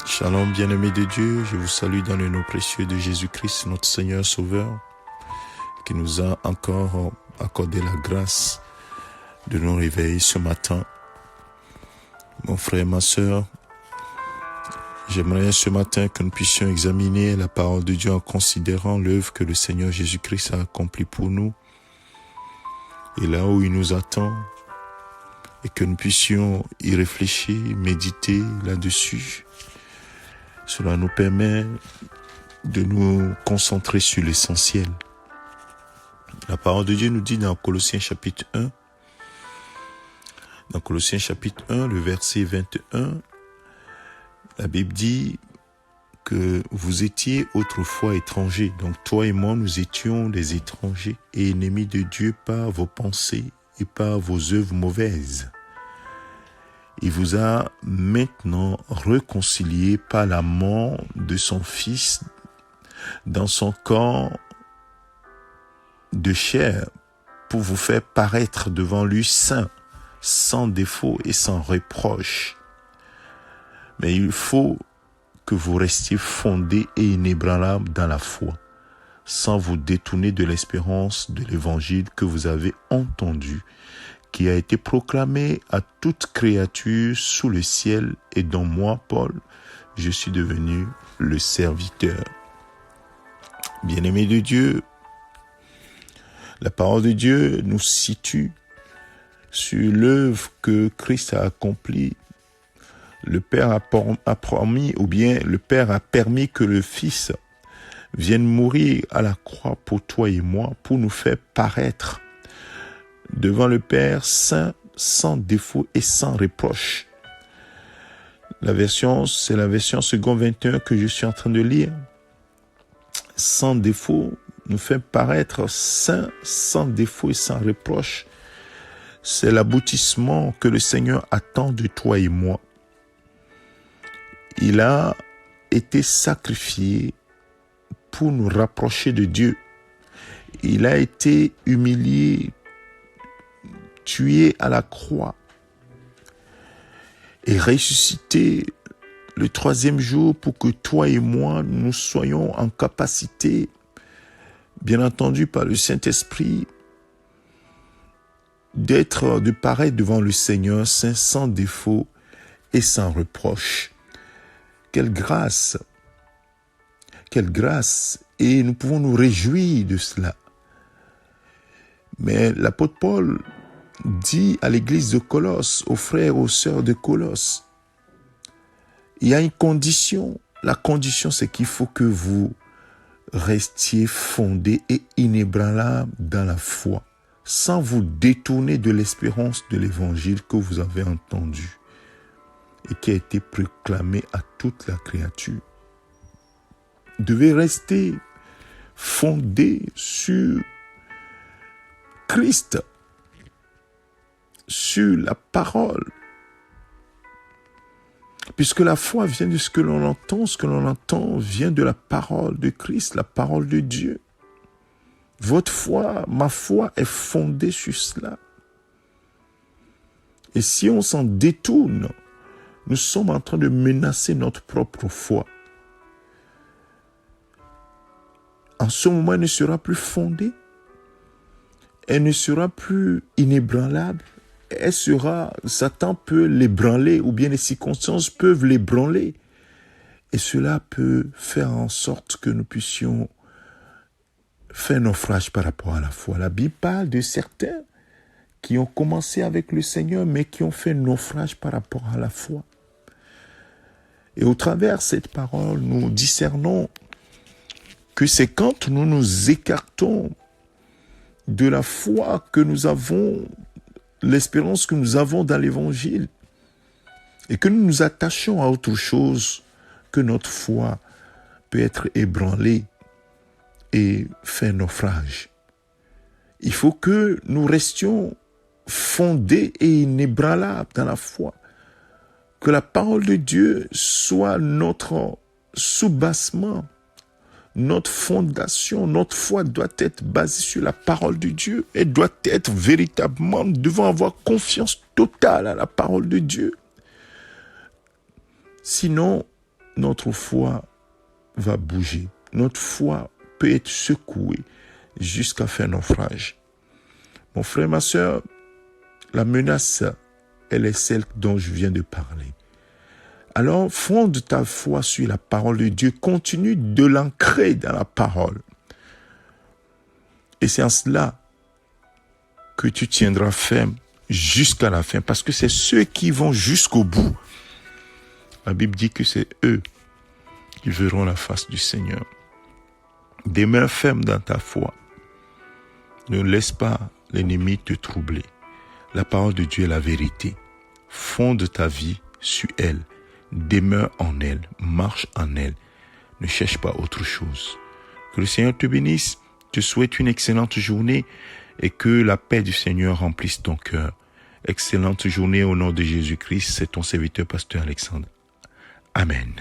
Shalom, bien-aimés de Dieu, je vous salue dans le nom précieux de Jésus-Christ, notre Seigneur Sauveur, qui nous a encore accordé la grâce de nous réveiller ce matin. Mon frère, ma sœur, j'aimerais ce matin que nous puissions examiner la parole de Dieu en considérant l'œuvre que le Seigneur Jésus-Christ a accomplie pour nous et là où il nous attend, et que nous puissions y réfléchir, méditer là-dessus. Cela nous permet de nous concentrer sur l'essentiel. La parole de Dieu nous dit dans Colossiens chapitre 1, le verset 21, la Bible dit que vous étiez autrefois étrangers. Donc toi et moi, nous étions des étrangers et ennemis de Dieu par vos pensées et par vos œuvres mauvaises. Il vous a maintenant réconcilié par la mort de son Fils dans son corps de chair pour vous faire paraître devant lui saint, sans défaut et sans reproche. Mais il faut que vous restiez fondés et inébranlables dans la foi, sans vous détourner de l'espérance de l'évangile que vous avez entendu, qui a été proclamé à toute créature sous le ciel et dont moi, Paul, je suis devenu le serviteur. Bien-aimés de Dieu, la parole de Dieu nous situe sur l'œuvre que Christ a accomplie. Le Père a promis, ou bien le Père a permis que le Fils vienne mourir à la croix pour toi et moi, pour nous faire paraître devant le Père saint, sans défaut et sans reproche. C'est la version seconde 21 que je suis en train de lire. Sans défaut, nous fait paraître saint, sans défaut et sans reproche. C'est l'aboutissement que le Seigneur attend de toi et moi. Il a été sacrifié pour nous rapprocher de Dieu. Il a été humilié, tué à la croix et ressuscité le troisième jour pour que toi et moi, nous soyons en capacité, bien entendu par le Saint-Esprit, de paraître devant le Seigneur saint, sans défaut et sans reproche. Quelle grâce! Quelle grâce! Et nous pouvons nous réjouir de cela. Mais l'apôtre Paul dit à l'église de Colosse, aux frères, aux sœurs de Colosse, il y a une condition. La condition, c'est qu'il faut que vous restiez fondés et inébranlables dans la foi, sans vous détourner de l'espérance de l'évangile que vous avez entendu et qui a été proclamé à toute la créature. Vous devez rester fondés sur Christ, sur la parole. Puisque la foi vient de ce que l'on entend vient de la parole de Christ, la parole de Dieu. Votre foi, ma foi est fondée sur cela. Et si on s'en détourne, nous sommes en train de menacer notre propre foi. En ce moment, elle ne sera plus fondée, elle ne sera plus inébranlable. Satan peut l'ébranler, ou bien les circonstances peuvent l'ébranler. Et cela peut faire en sorte que nous puissions faire naufrage par rapport à la foi. La Bible parle de certains qui ont commencé avec le Seigneur, mais qui ont fait naufrage par rapport à la foi. Et au travers de cette parole, nous discernons que c'est quand nous nous écartons de la foi que nous avons, l'espérance que nous avons dans l'évangile, et que nous nous attachons à autre chose, que notre foi peut être ébranlée et faire naufrage. Il faut que nous restions fondés et inébranlables dans la foi, que la parole de Dieu soit notre soubassement, notre fondation. Notre foi doit être basée sur la parole de Dieu. Elle doit être véritablement, nous devons avoir confiance totale à la parole de Dieu. Sinon, notre foi va bouger. Notre foi peut être secouée jusqu'à faire naufrage. Mon frère, ma soeur, la menace, elle est celle dont je viens de parler. Alors, fonde ta foi sur la parole de Dieu. Continue de l'ancrer dans la parole. Et c'est en cela que tu tiendras ferme jusqu'à la fin. Parce que c'est ceux qui vont jusqu'au bout. La Bible dit que c'est eux qui verront la face du Seigneur. Demeure ferme dans ta foi. Ne laisse pas l'ennemi te troubler. La parole de Dieu est la vérité. Fonde ta vie sur elle. Demeure en elle. Marche en elle. Ne cherche pas autre chose. Que le Seigneur te bénisse. Je te souhaite une excellente journée et que la paix du Seigneur remplisse ton cœur. Excellente journée au nom de Jésus-Christ. C'est ton serviteur, pasteur Alexandre. Amen.